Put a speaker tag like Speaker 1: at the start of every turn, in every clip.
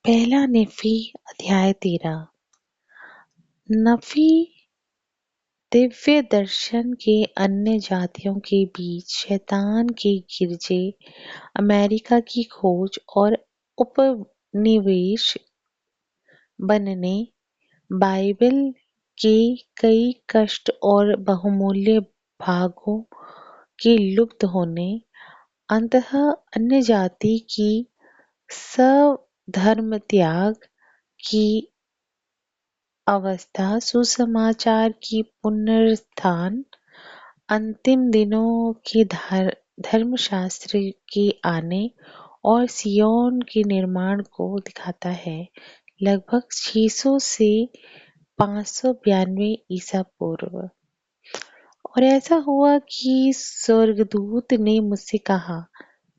Speaker 1: पहला नेफी अध्याय 13। नफी दिव्य दर्शन के अन्य जातियों के बीच शैतान के गिरजे, अमेरिका की खोज और उपनिवेश बनने, बाइबल के कई कष्ट और बहुमूल्य भागों के लुप्त होने, अंततः अन्य जाति की सधर्म त्याग की अवस्था, सुसमाचार की पुनरुत्थान, अंतिम दिनों के धर्मशास्त्र के आने और सिय्योन के निर्माण को दिखाता है। लगभग 600 से 592 ईसा पूर्व। और ऐसा हुआ कि स्वर्गदूत ने मुझसे कहा,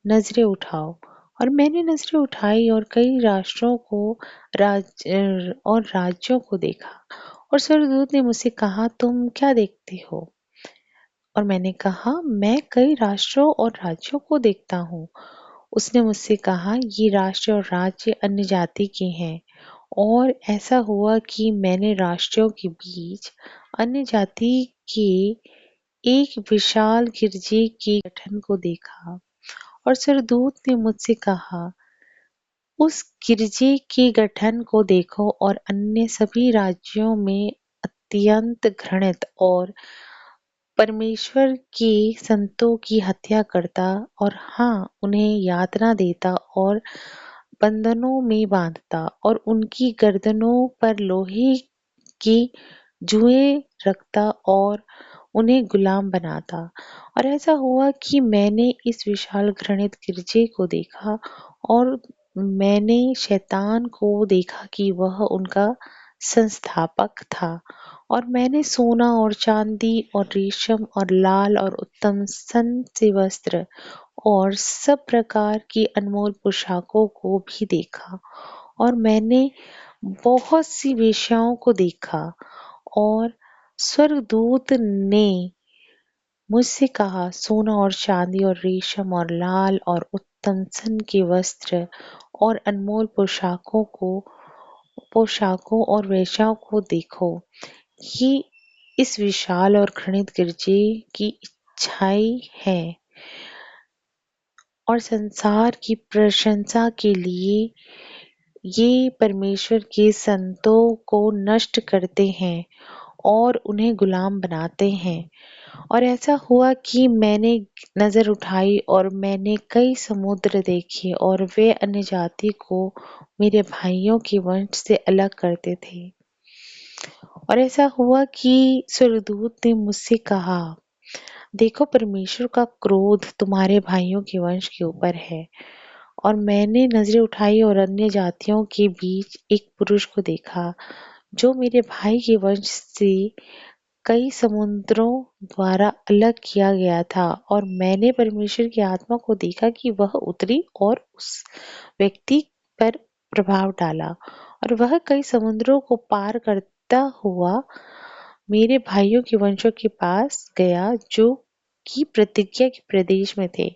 Speaker 1: नजरें उठाओ। और मैंने नजरें उठाई और कई राष्ट्रों को और राज्यों को देखा। और स्वर्गदूत ने मुझसे कहा, तुम क्या देखते हो? और मैंने कहा, मैं कई राष्ट्रों और राज्यों को देखता हूँ। उसने मुझसे कहा, ये राष्ट्र और राज्य अन्य जाति के हैं। और ऐसा हुआ कि मैंने राष्ट्रों के बीच अन्य जाति के एक विशाल गिरजे के गठन को देखा। और स्वर्गदूत ने मुझसे कहा, उस गिरजे के गठन को देखो और अन्य सभी राज्यों में अत्यंत घृणित और परमेश्वर के संतों की हत्या करता और हाँ, उन्हें यातना देता और बंधनों में बांधता और उनकी गर्दनों पर लोहे की जुएं रखता और उन्हें गुलाम बनाता। और ऐसा हुआ कि मैंने इस विशाल घृणित गिरजे को देखा और मैंने शैतान को देखा कि वह उनका संस्थापक था। और मैंने सोना और चांदी और रेशम और लाल और उत्तम सन से वस्त्र और सब प्रकार की अनमोल पोशाकों को भी देखा। और मैंने बहुत सी वेश्याओं को देखा। और स्वर्गदूत ने मुझसे कहा, सोना और चांदी और रेशम और लाल और उत्तम सन के वस्त्र और अनमोल पोशाकों और वेश्याओं को देखो। ये इस विशाल और घृणित गिरजे की इच्छाएं है और संसार की प्रशंसा के लिए ये परमेश्वर के संतों को नष्ट करते हैं और उन्हें गुलाम बनाते हैं। और ऐसा हुआ कि मैंने नजर उठाई और मैंने कई समुद्र देखे और वे अन्य जाति को मेरे भाइयों के वंश से अलग करते थे। और ऐसा हुआ कि स्वर्गदूत ने मुझसे कहा, देखो, परमेश्वर का क्रोध तुम्हारे भाइयों के वंश के ऊपर है। और मैंने नजरें उठाई और अन्य जातियों के बीच एक पुरुष को देखा जो मेरे भाई के वंश से कई समुद्रों द्वारा अलग किया गया था। और मैंने परमेश्वर की आत्मा को देखा कि वह उतरी और उस व्यक्ति पर प्रभाव डाला और वह कई समुद्रों को पार करता हुआ मेरे भाइयों के वंशों के पास गया जो कि प्रतिज्ञा के प्रदेश में थे।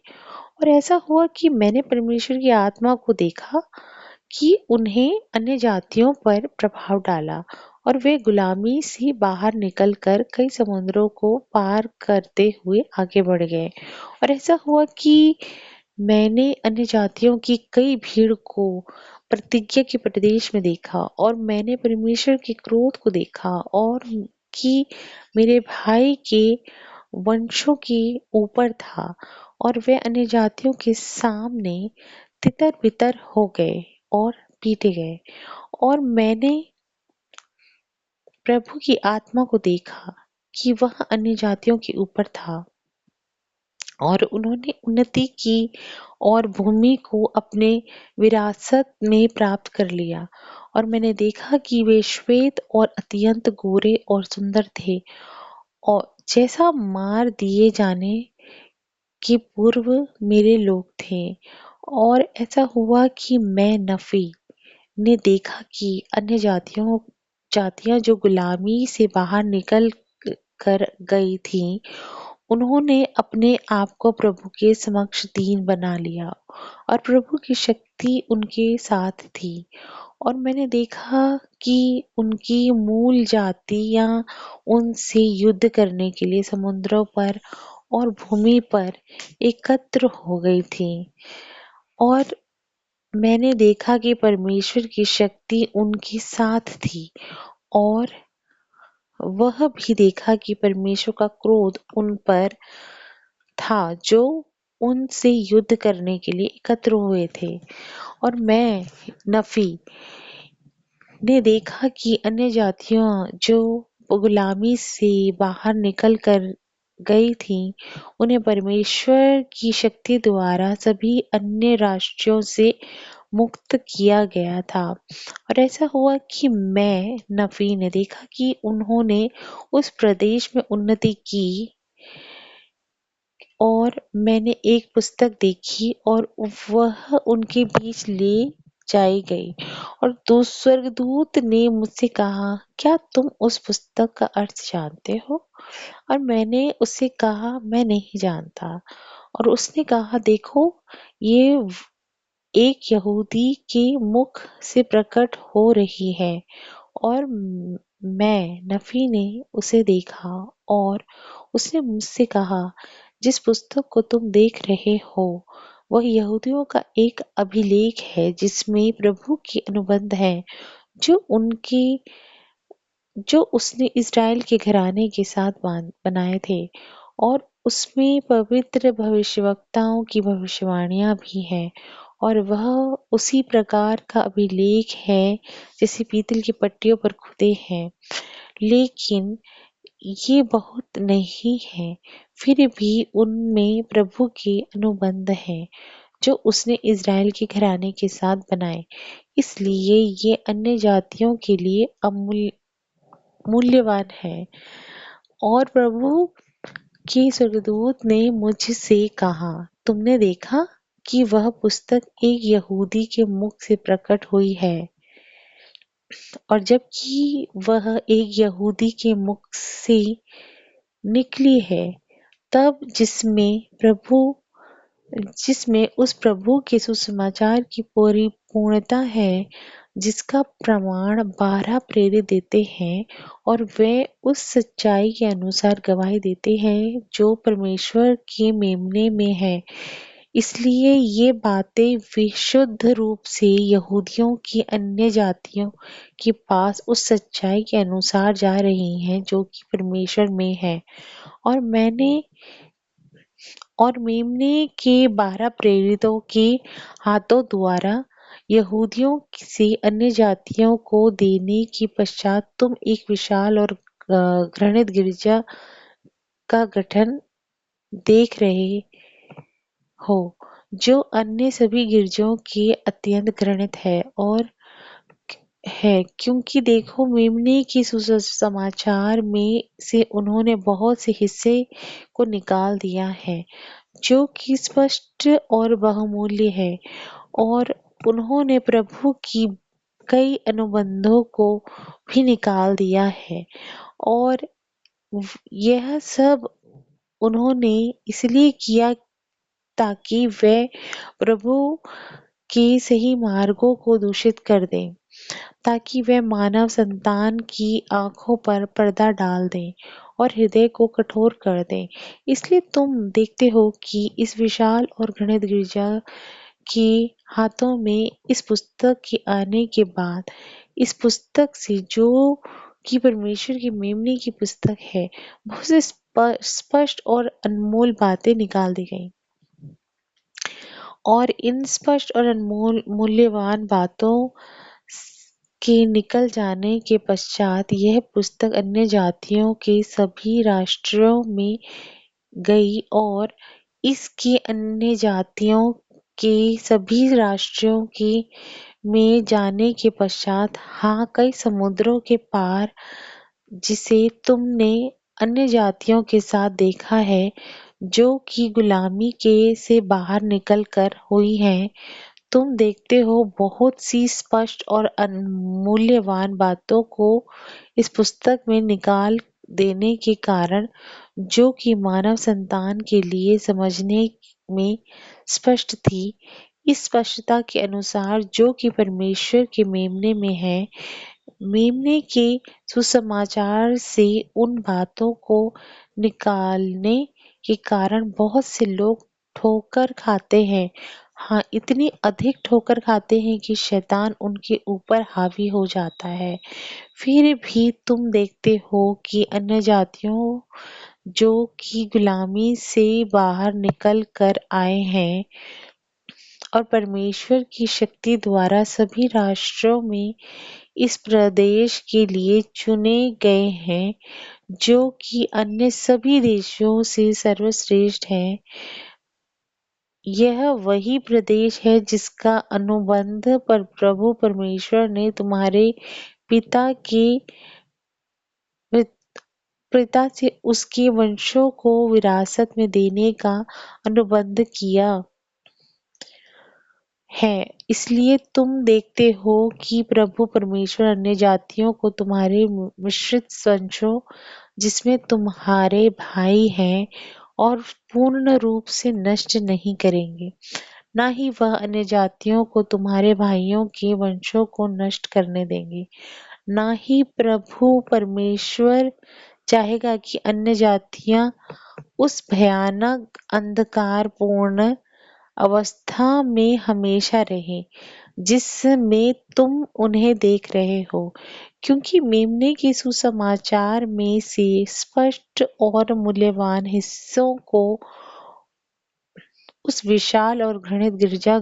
Speaker 1: और ऐसा हुआ कि मैंने परमेश्वर की आत्मा को देखा कि उन्हें अन्य जातियों पर प्रभाव डाला और वे गुलामी से बाहर निकलकर कई समुद्रों को पार करते हुए आगे बढ़ गए। और ऐसा हुआ कि मैंने अन्य जातियों की कई भीड़ को प्रतिज्ञा के प्रदेश में देखा और मैंने परमेश्वर के क्रोध को देखा और कि मेरे भाई के वंशों के ऊपर था और वे अन्य जातियों के सामने तितर बितर हो गए और पीटे गए। और मैंने प्रभु की आत्मा को देखा कि वह अन्य जातियों के ऊपर था और उन्होंने उन्नति की और भूमि को अपने विरासत में प्राप्त कर लिया। और मैंने देखा कि वे श्वेत और अत्यंत गोरे और सुंदर थे और जैसा मार दिए जाने के पूर्व मेरे लोग थे। और ऐसा हुआ कि मैं नफी ने देखा कि अन्य जातियां जो गुलामी से बाहर निकल कर गई थीं, उन्होंने अपने आप को प्रभु के समक्ष दीन बना लिया और प्रभु की शक्ति उनके साथ थी। और मैंने देखा कि उनकी मूल जातियां उनसे युद्ध करने के लिए समुद्रों पर और भूमि पर एकत्र हो गई थी। और मैंने देखा कि परमेश्वर की शक्ति उनके साथ थी और वह भी देखा कि परमेश्वर का क्रोध उन पर था जो उनसे युद्ध करने के लिए एकत्र हुए थे। और मैं नफी ने देखा कि अन्य जातियां जो गुलामी से बाहर निकल कर गई थीं, उन्हें परमेश्वर की शक्ति द्वारा सभी अन्य राष्ट्रों से मुक्त किया गया था। और ऐसा हुआ कि मैं नफी ने देखा कि उन्होंने उस प्रदेश में उन्नति की। और मैंने एक पुस्तक देखी और वह उनके बीच ले जाई गई। और दो स्वर्गदूत ने मुझसे कहा, क्या तुम उस पुस्तक का अर्थ जानते हो? और मैंने उससे कहा, मैं नहीं जानता। और उसने कहा, देखो, ये एक यहूदी के मुख से प्रकट हो रही है। और मैं नफी ने उसे देखा और उसने मुझसे कहा, जिस पुस्तक को तुम देख रहे हो वह यहूदियों का एक अभिलेख है जिसमें प्रभु के अनुबंध हैं जो उनके जो उसने इज़राइल के घराने के साथ बनाए थे। और उसमें पवित्र भविष्यवक्ताओं की भविष्यवाणियां भी हैं। और वह उसी प्रकार का अभिलेख है जैसे पीतल की पट्टियों पर खुदे हैं, लेकिन ये बहुत नहीं है। फिर भी उनमें प्रभु के अनुबंध हैं जो उसने इज़राइल के घराने के साथ बनाए। इसलिए ये अन्य जातियों के लिए मूल्यवान है। और प्रभु के स्वर्गदूत ने मुझसे कहा, तुमने देखा कि वह पुस्तक एक यहूदी के मुख से प्रकट हुई है, और जबकि वह एक यहूदी के मुख से निकली है, तब जिसमें उस प्रभु के सुसमाचार की पूरी पूर्णता है, जिसका प्रमाण 12 प्रेरित देते हैं और वे उस सच्चाई के अनुसार गवाही देते हैं जो परमेश्वर के मेमने में है। इसलिए ये बातें विशुद्ध रूप से यहूदियों की अन्य जातियों के पास उस सच्चाई के अनुसार जा रही हैं जो कि परमेश्वर में है। और मेमने के 12 प्रेरितों के हाथों द्वारा यहूदियों से अन्य जातियों को देने के पश्चात तुम एक विशाल और घृणित गिरजा का गठन देख रहे हो, जो अन्य सभी गिरजों के अत्यंत घृणित है। क्योंकि देखो, मेमने के सुसमाचार में से उन्होंने बहुत से हिस्से को निकाल दिया है जो कि स्पष्ट और बहुमूल्य है। और उन्होंने प्रभु की कई अनुबंधों को भी निकाल दिया है। और यह सब उन्होंने इसलिए किया ताकि वे प्रभु के सही मार्गों को दूषित कर दें, ताकि वे मानव संतान की आंखों पर पर्दा डाल दें और हृदय को कठोर कर दें। इसलिए तुम देखते हो कि इस विशाल और घृणित गिरजा के हाथों में इस पुस्तक के आने के बाद इस पुस्तक से, जो कि परमेश्वर की मेमने की पुस्तक है, बहुत से स्पष्ट और अनमोल बातें निकाल दी गई। और इन स्पष्ट और अनमोल मूल्यवान बातों के निकल जाने के पश्चात यह पुस्तक अन्य जातियों के सभी राष्ट्रों में गई। और इसके अन्य जातियों के सभी राष्ट्रों के में जाने के पश्चात, हाँ, कई समुद्रों के पार, जिसे तुमने अन्य जातियों के साथ देखा है जो कि गुलामी के से बाहर निकल कर हुई है, तुम देखते हो बहुत सी स्पष्ट और अमूल्यवान बातों को इस पुस्तक में देने के कारण जो कि मानव संतान के लिए समझने में स्पष्ट थी। इस स्पष्टता के अनुसार जो कि परमेश्वर के मेमने में है, मेमने के सुसमाचार से उन बातों को निकालने के कारण बहुत से लोग ठोकर खाते हैं। हाँ, इतनी अधिक ठोकर खाते हैं कि शैतान उनके ऊपर हावी हो जाता है। फिर भी तुम देखते हो कि अन्य जातियों जो कि गुलामी से बाहर निकल कर आए हैं और परमेश्वर की शक्ति द्वारा सभी राष्ट्रों में इस प्रदेश के लिए चुने गए हैं, जो कि अन्य सभी देशों से सर्वश्रेष्ठ है। यह वही प्रदेश है जिसका अनुबंध पर प्रभु परमेश्वर ने तुम्हारे पिता के पिता से उसके वंशों को विरासत में देने का अनुबंध किया है। इसलिए तुम देखते हो कि प्रभु परमेश्वर अन्य जातियों को तुम्हारे मिश्रित वंशों जिसमें तुम्हारे भाई हैं और पूर्ण रूप से नष्ट नहीं करेंगे, ना ही वह अन्य जातियों को तुम्हारे भाइयों के वंशों को नष्ट करने देंगे। ना ही प्रभु परमेश्वर चाहेगा कि अन्य जातियां उस भयानक अंधकारपूर्ण अवस्था में हमेशा रहे जिसमें तुम उन्हें देख रहे हो, क्योंकि मेमने के सुसमाचार में से स्पष्ट और मूल्यवान हिस्सों को उस विशाल और घृणित गिरजा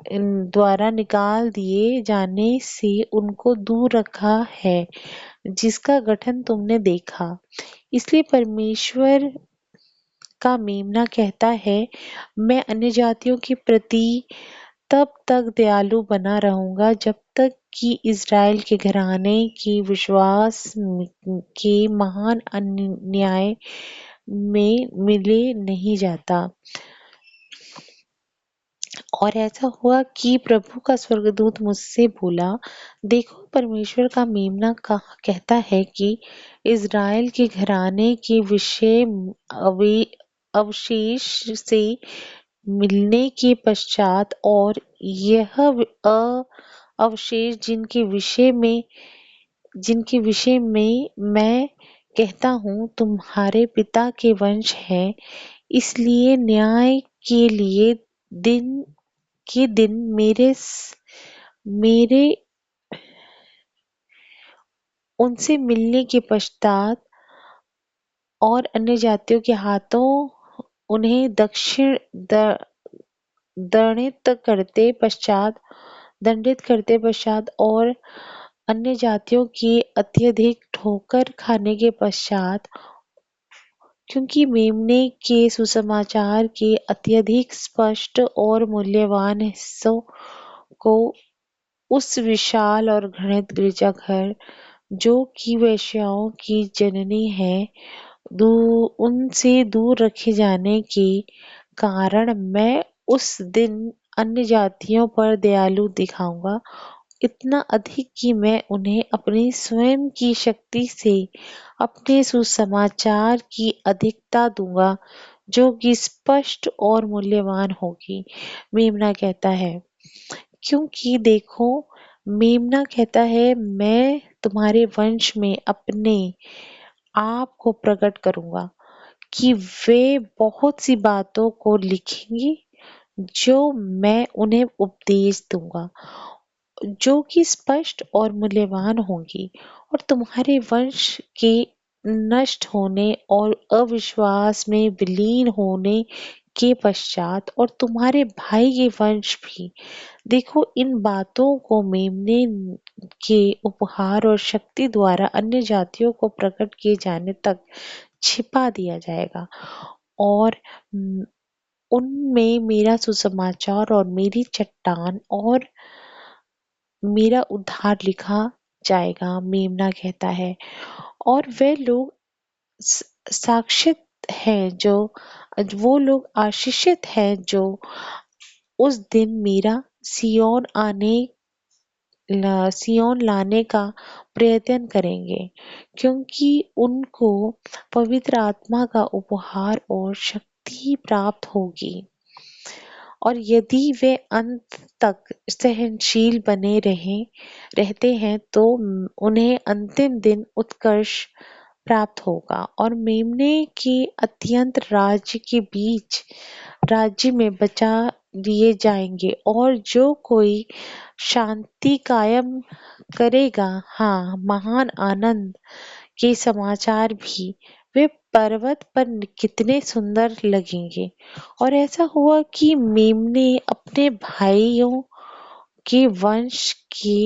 Speaker 1: द्वारा निकाल दिए जाने से उनको दूर रखा है, जिसका गठन तुमने देखा। इसलिए परमेश्वर का मेमना कहता है, मैं अन्य जातियों के प्रति तब तक दयालु बना रहूंगा जब तक कि इज़राइल के घराने के विश्वास के महान अन्याय में मिले नहीं जाता। और ऐसा हुआ कि प्रभु का स्वर्गदूत मुझसे बोला, देखो परमेश्वर का मेमना कहता है कि इज़राइल के घराने के विषय अवशेष से मिलने के पश्चात और यह अवशेष जिनके विषय में मैं कहता हूँ तुम्हारे पिता के वंश हैं, इसलिए न्याय के लिए दिन मेरे उनसे मिलने के पश्चात और अन्य जातियों के हाथों उन्हें दंडित करते पश्चात और अन्य जातियों की अत्यधिक ठोकर खाने के पश्चात, क्योंकि मेमने के सुसमाचार के अत्यधिक स्पष्ट और मूल्यवान हिस्सों को उस विशाल और घृणित गिरजाघर जो कि वेश्याओं की जननी है उनसे दूर रखे जाने के कारण मैं उस दिन अन्य जातियों पर दयालु दिखाऊंगा, इतना अधिक कि मैं उन्हें अपनी स्वयं की शक्ति से अपने सुसमाचार की अधिकता दूंगा, जो कि स्पष्ट और मूल्यवान होगी। मेमना कहता है, क्योंकि देखो, मेमना कहता है, मैं तुम्हारे वंश में अपने आप को प्रकट करूंगा कि वे बहुत सी बातों को लिखेंगी जो मैं उन्हें उपदेश दूंगा, जो कि स्पष्ट और मूल्यवान होंगी। और तुम्हारे वंश के नष्ट होने और अविश्वास में विलीन होने के पश्चात और तुम्हारे भाई के वंश भी, देखो, इन बातों को मेमने के उपहार और शक्ति द्वारा अन्य जातियों को प्रकट किए जाने तक छिपा दिया जाएगा और उनमें मेरा सुसमाचार और मेरी चट्टान और मेरा उद्धार लिखा जाएगा। मेमना कहता है, और वे लोग साक्षित हैं जो वो लोग आशीषित हैं जो उस दिन मेरा सियोन आने सियोन लाने का प्रयत्न करेंगे, क्योंकि उनको पवित्र आत्मा का उपहार और शक्ति प्राप्त होगी। और यदि वे अंत तक सहनशील बने रहते हैं तो उन्हें अंतिम दिन उत्कर्ष प्राप्त होगा और मेमने के अत्यंत राज्य में बचा लिए जाएंगे। और जो कोई शांति कायम करेगा, हाँ, महान आनंद के समाचार भी वे पर्वत पर कितने सुंदर लगेंगे। और ऐसा हुआ कि मेमने अपने भाइयों के वंश के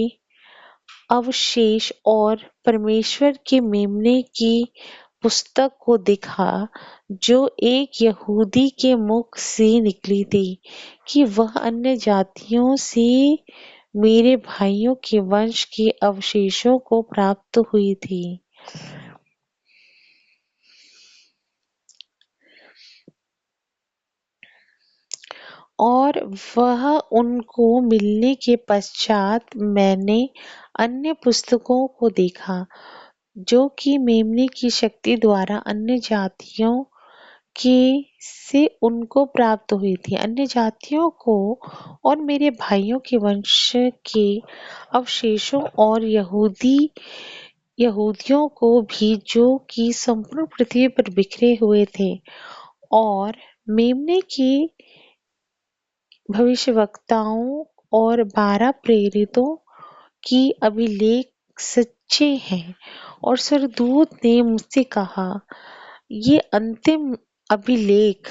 Speaker 1: अवशेष और परमेश्वर के मेमने की पुस्तक को देखा, जो एक यहूदी के मुख से निकली थी, कि वह अन्य जातियों से मेरे भाइयों के वंश के अवशेषों को प्राप्त हुई थी। और वह उनको मिलने के पश्चात मैंने अन्य पुस्तकों को देखा, जो कि मेमने की शक्ति द्वारा अन्य जातियों के से उनको प्राप्त हुई थी। अन्य जातियों को और मेरे भाइयों के वंश के अवशेषों और यहूदियों को भी, जो कि संपूर्ण पृथ्वी पर बिखरे हुए थे। और मेमने की भविष्यवक्ताओं और 12 प्रेरितों की अभिलेख सच्चे हैं। और स्वर्गदूत ने मुझसे कहा, ये अंतिम अभिलेख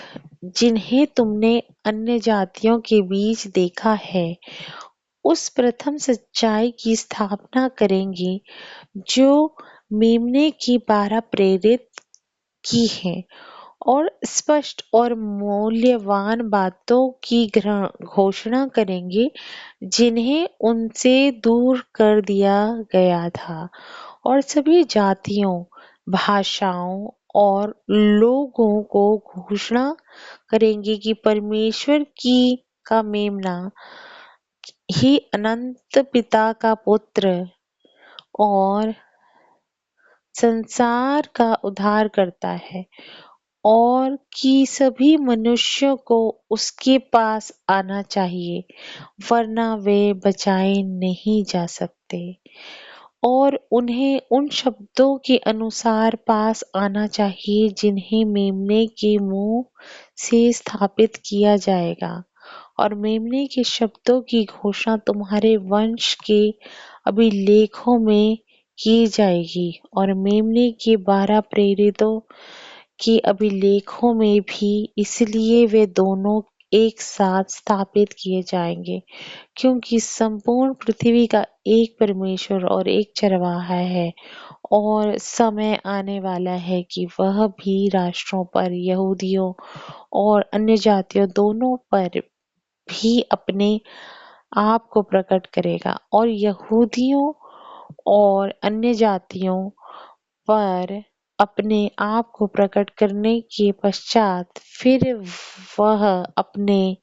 Speaker 1: जिन्हें तुमने अन्य जातियों के बीच देखा है, उस प्रथम सच्चाई की स्थापना करेंगे जो मेमने की 12 प्रेरित की है, और स्पष्ट और मूल्यवान बातों की घोषणा करेंगे जिन्हें उनसे दूर कर दिया गया था। और सभी जातियों, भाषाओं और लोगों को घोषणा करेंगे कि परमेश्वर की का मेमना ही अनंत पिता का पुत्र और संसार का उद्धार करता है, और कि सभी मनुष्यों को उसके पास आना चाहिए, वरना वे बचाए नहीं जा सकते। और उन्हें उन शब्दों के अनुसार पास आना चाहिए जिन्हें मेमने के मुंह से स्थापित किया जाएगा। और मेमने के शब्दों की घोषणा तुम्हारे वंश के अभिलेखों में की जाएगी। और मेमने के 12 प्रेरितों के अभिलेखों में भी, इसलिए वे दोनों एक साथ स्थापित किए जाएंगे, क्योंकि संपूर्ण पृथ्वी का एक परमेश्वर और एक चरवाहा है। और समय आने वाला है कि वह भी राष्ट्रों पर, यहूदियों और अन्य जातियों दोनों पर भी अपने आप को प्रकट करेगा। और यहूदियों और अन्य जातियों पर अपने आप को प्रकट करने के पश्चात फिर वह अपने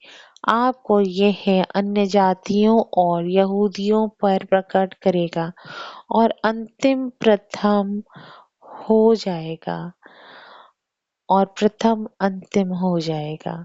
Speaker 1: आप को यह अन्य जातियों और यहूदियों पर प्रकट करेगा, और अंतिम प्रथम हो जाएगा और प्रथम अंतिम हो जाएगा।